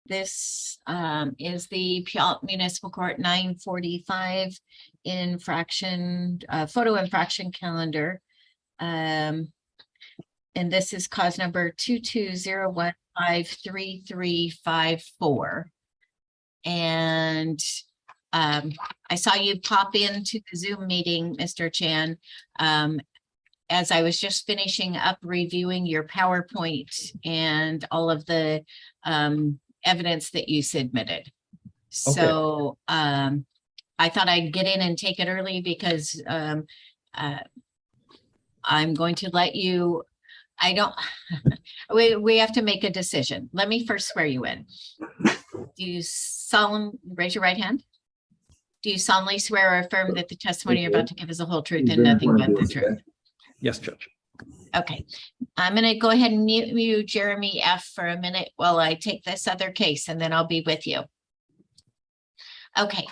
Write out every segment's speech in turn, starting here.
This is the Puyallup Municipal Court 945 infraction, photo infraction calendar. And this is cause number 22015334. And I saw you pop into the Zoom meeting, Mr. Chan, as I was just finishing up reviewing your PowerPoint and all of the evidence that you submitted. Okay. So I thought I'd get in and take it early because I'm going to let you, we have to make a decision. Let me first swear you in. Do you raise your right hand? Do you solemnly swear or affirm that the testimony you're about to give is the whole truth and nothing but the truth? Yes, Judge. Okay, I'm going to go ahead and mute you, Jeremy F, for a minute while I take this other case, and then I'll be with you. Okay.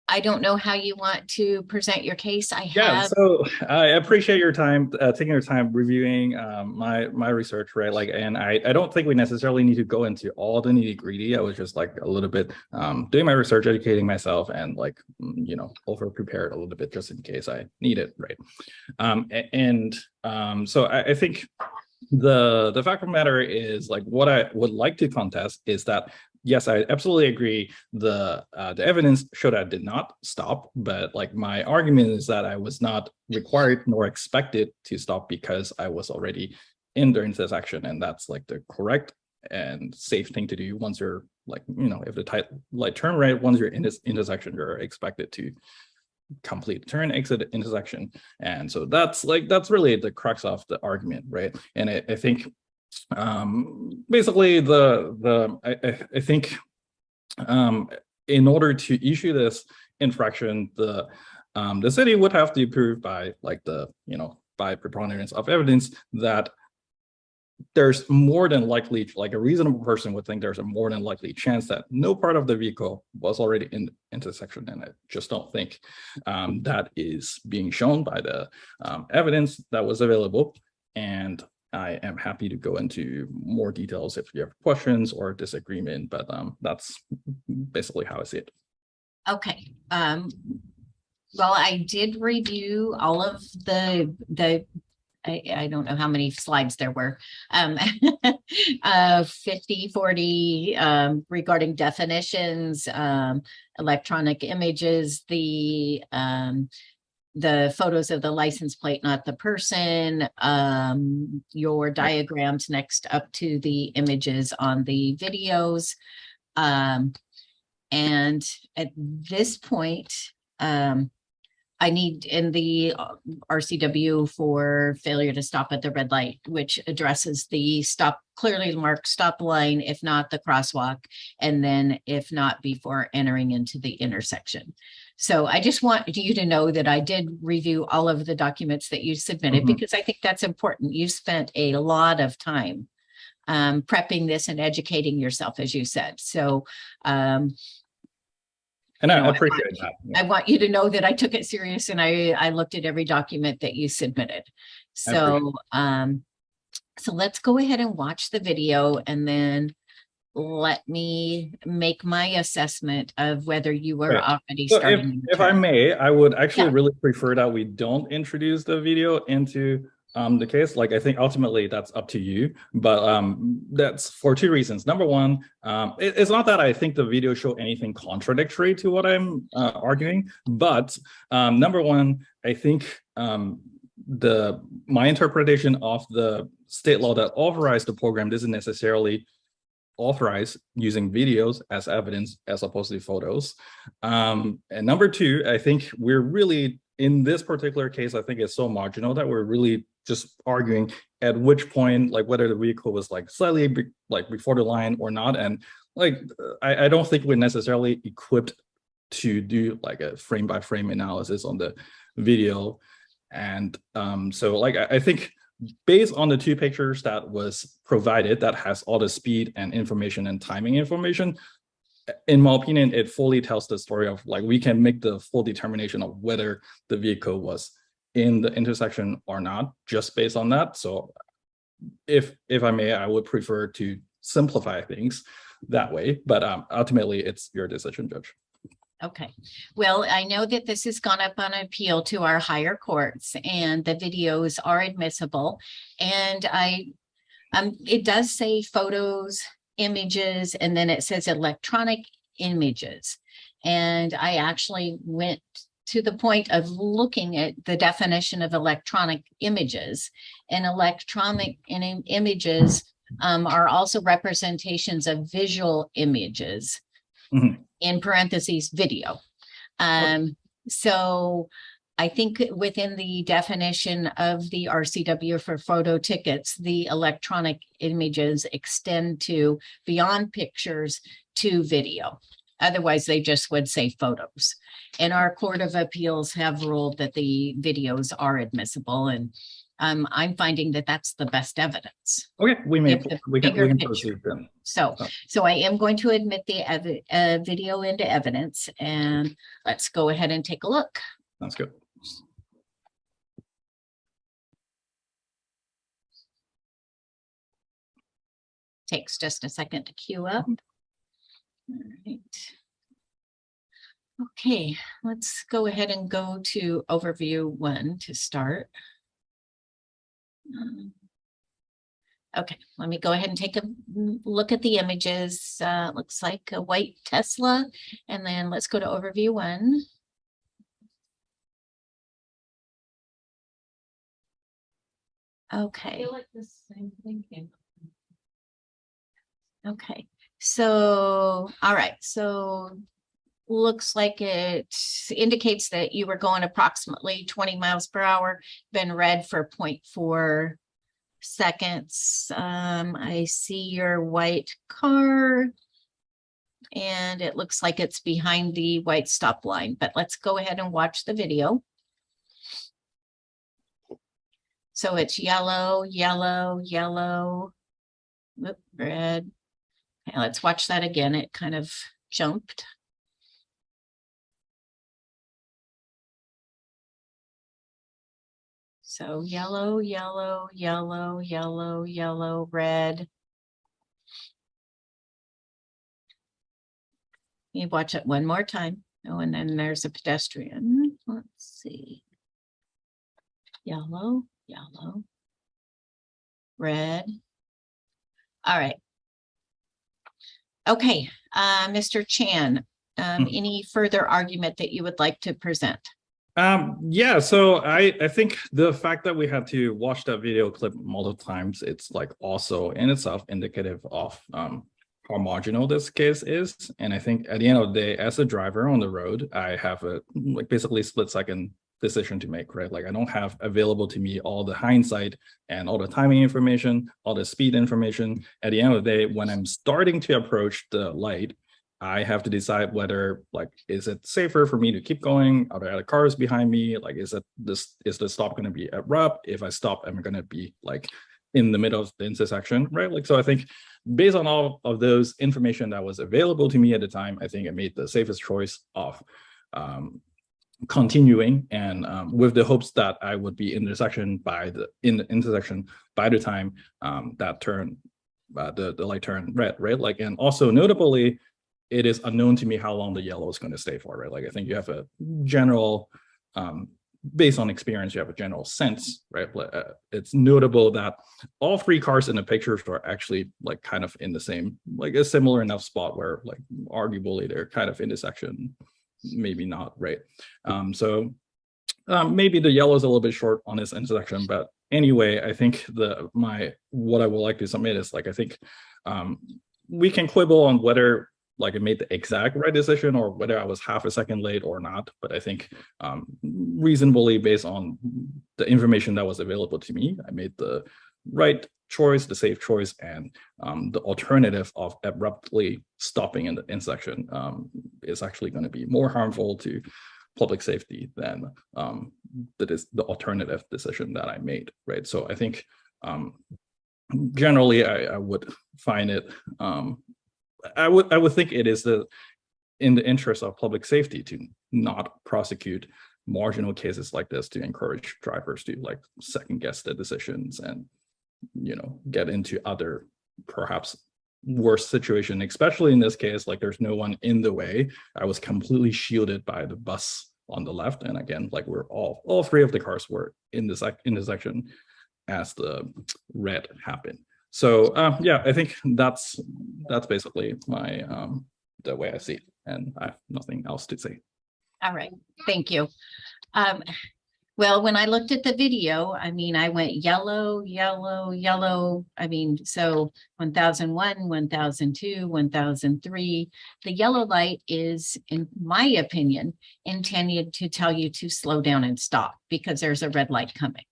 I don't know how you want to present your case. So I appreciate your time, taking your time reviewing my research, right? Like, and I don't think we necessarily need to go into all the nitty gritty. I was just like a little bit doing my research, educating myself, and like, you know, over prepared a little bit just in case I need it, right? So I think the fact of the matter is, like, what I would like to contest is that, yes, I absolutely agree. The evidence showed I did not stop, but like my argument is that I was not required nor expected to stop because I was already in the intersection, and that's like the correct and safe thing to do once you're, like, you know, if the light turn right, once you're in this intersection, you're expected to complete turn, exit intersection. And so that's really the crux of the argument, right? And I think basically I think in order to issue this infraction, the city would have to prove by, like, by preponderance of evidence that there's more than likely, like a reasonable person would think there's a more than likely chance that no part of the vehicle was already in the intersection. And I just don't think that is being shown by the evidence that was available. And I am happy to go into more details if you have questions or disagreement, but that's basically how I see it. Okay. Well, I did review all of the I don't know how many slides there were, 50, 40, regarding definitions, electronic images, the photos of the license plate, not the person, your diagrams next up to the images on the videos. And at this point, I need in the RCW for failure to stop at the red light, which addresses the clearly marked stop line, if not the crosswalk, and then if not before entering into the intersection. So I just want you to know that I did review all of the documents that you submitted, because I think that's important. You spent a lot of time prepping this and educating yourself, as you said. So and I appreciate that. I want you to know that I took it serious, and I looked at every document that you submitted. So so let's go ahead and watch the video, and then let me make my assessment of whether you were already starting. If I may, I would actually really prefer that we don't introduce the video into the case. Like, I think ultimately that's up to you, but that's for two reasons. Number one, it's not that I think the video show anything contradictory to what I'm arguing, but number one, I think my interpretation of the state law that authorized the program doesn't necessarily authorize using videos as evidence as opposed to photos. And number two, I think we're really, in this particular case, I think it's so marginal that we're really just arguing at which point, like, whether the vehicle was like slightly before the line or not. And like, I don't think we're necessarily equipped to do like a frame by frame analysis on the video. And so like, I think based on the two pictures that was provided, that has all the speed and information and timing information, in my opinion, it fully tells the story of, like, we can make the full determination of whether the vehicle was in the intersection or not, just based on that. So if I may, I would prefer to simplify things that way. But ultimately, it's your decision, Judge. Okay, well, I know that this has gone up on appeal to our higher courts and the videos are admissible. And it does say photos, images, and then it says electronic images. And I actually went to the point of looking at the definition of electronic images, and electronic images are also representations of visual images. Mhm. In parentheses, video. So I think within the definition of the RCW for photo tickets, the electronic images extend to beyond pictures to video. Otherwise, they just would say photos. And our Court of Appeals have ruled that the videos are admissible, and I'm finding that that's the best evidence. Okay, we can picture. proceed then. So I am going to admit the video into evidence, and let's go ahead and take a look. Sounds good. Takes just a second to queue up. All right. Okay, let's go ahead and go to overview 1 to start. Okay, let me go ahead and take a look at the images. Looks like a white Tesla, and then let's go to overview 1. Okay. I feel like the same thing came. Okay, so, all right, so looks like it indicates that you were going approximately 20 miles per hour, been read for 0.4 seconds. I see your white car, and it looks like it's behind the white stop line, but let's go ahead and watch the video. So it's yellow, yellow, yellow, red. Okay, let's watch that again. It kind of jumped. So yellow, yellow, yellow, yellow, yellow, red. You watch it one more time. Oh, and then there's a pedestrian. Let's see. Yellow, yellow, red. All right. Okay, Mr. Chan, any further argument that you would like to present? Yeah, so I think the fact that we had to watch that video clip multiple times, it's like also in itself indicative of how marginal this case is. And I think at the end of the day, as a driver on the road, I have a like basically split-second decision to make, right? Like I don't have available to me all the hindsight and all the timing information, all the speed information. At the end of the day, when I'm starting to approach the light, I have to decide whether like, is it safer for me to keep going? Are there other cars behind me? Like, is the stop going to be abrupt? If I stop, am I going to be like in the middle of the intersection, right? Like, so I think based on all of those information that was available to me at the time, I think I made the safest choice of continuing, and with the hopes that I would be in the intersection by the time that turn the light turned red, right? Like, and also notably, it is unknown to me how long the yellow is going to stay for, right? Like I think you have a general, based on experience, you have a general sense, right? It's notable that all 3 cars in the pictures are actually like kind of in the same, like a similar enough spot where like arguably they're kind of intersection. Maybe not, right? So maybe the yellow is a little bit short on this intersection, but anyway, I think what I would like to submit is like I think we can quibble on whether like it made the exact right decision or whether I was half a second late or not, but I think reasonably based on the information that was available to me, I made the right choice, the safe choice, and the alternative of abruptly stopping in the intersection is actually going to be more harmful to public safety than that is the alternative decision that I made, right? So I think generally I would find it, I would think it is in the interest of public safety to not prosecute marginal cases like this, to encourage drivers to like second guess their decisions and, you know, get into other perhaps worst situation, especially in this case, like there's no one in the way. I was completely shielded by the bus on the left. And again, like we're all three of the cars were in this intersection as the red happened. So yeah, I think that's basically my the way I see it. And I have nothing else to say. All right, thank you. Well, when I looked at the video, I mean, I went yellow, yellow, yellow. I mean, so 1001, 1002, 1003. The yellow light is, in my opinion, intended to tell you to slow down and stop because there's a red light coming.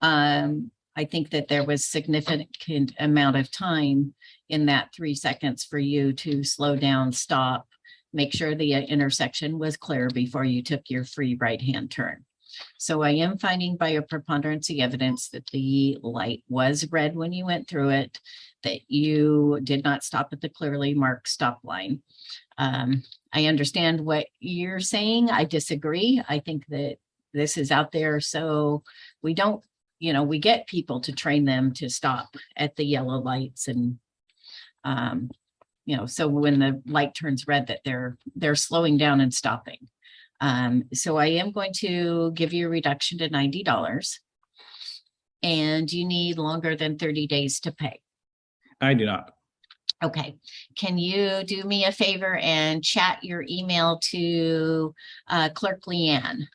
I think that there was significant amount of time in that 3 seconds for you to slow down, stop, make sure the intersection was clear before you took your free right-hand turn. So I am finding by a preponderance of evidence that the light was red when you went through it, that you did not stop at the clearly marked stop line. I understand what you're saying. I disagree. I think that this is out there so we don't, you know, we get people to train them to stop at the yellow lights and, you know, so when the light turns red that they're slowing down and stopping. So I am going to give you a reduction to $90 and you need longer than 30 days to pay. I do not. Okay. Can you do me a favor and chat your email to Clerk Leanne?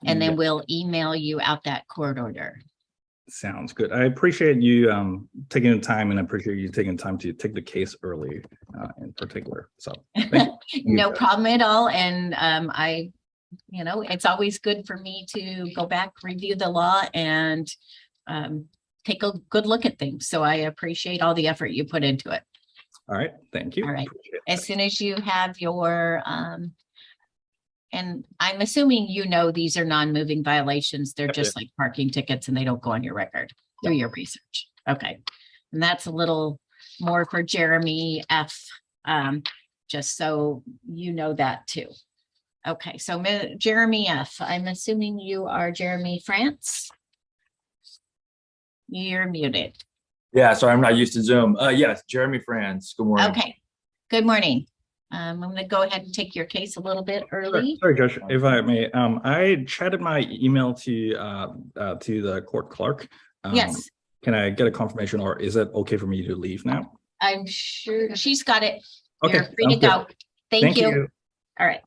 And then we'll email you out that court order. Sounds good. I appreciate you taking the time, and I appreciate you taking time to take the case early in particular. So thank you. No problem at all. And you know, it's always good for me to go back, review the law and take a good look at things. So I appreciate all the effort you put into it. All right. Thank you. All right. As soon as you have your, and I'm assuming, you know, these are non-moving violations. They're just like parking tickets and they don't go on your record through your research. Okay. And that's a little more for Jeremy F. Just so you know that too. Okay, so Jeremy F., I'm assuming you are Jeremy France? You're muted. Yeah, sorry, I'm not used to Zoom. Yes, Jeremy France. Good morning. Okay, good morning. I'm going to go ahead and take your case a little bit early. Sorry, Josh, if I may. I chatted my email to the court clerk. Yes. Can I get a confirmation, or is it okay for me to leave now? I'm sure she's got it. Okay. You're free to go. Thank you. You. All right.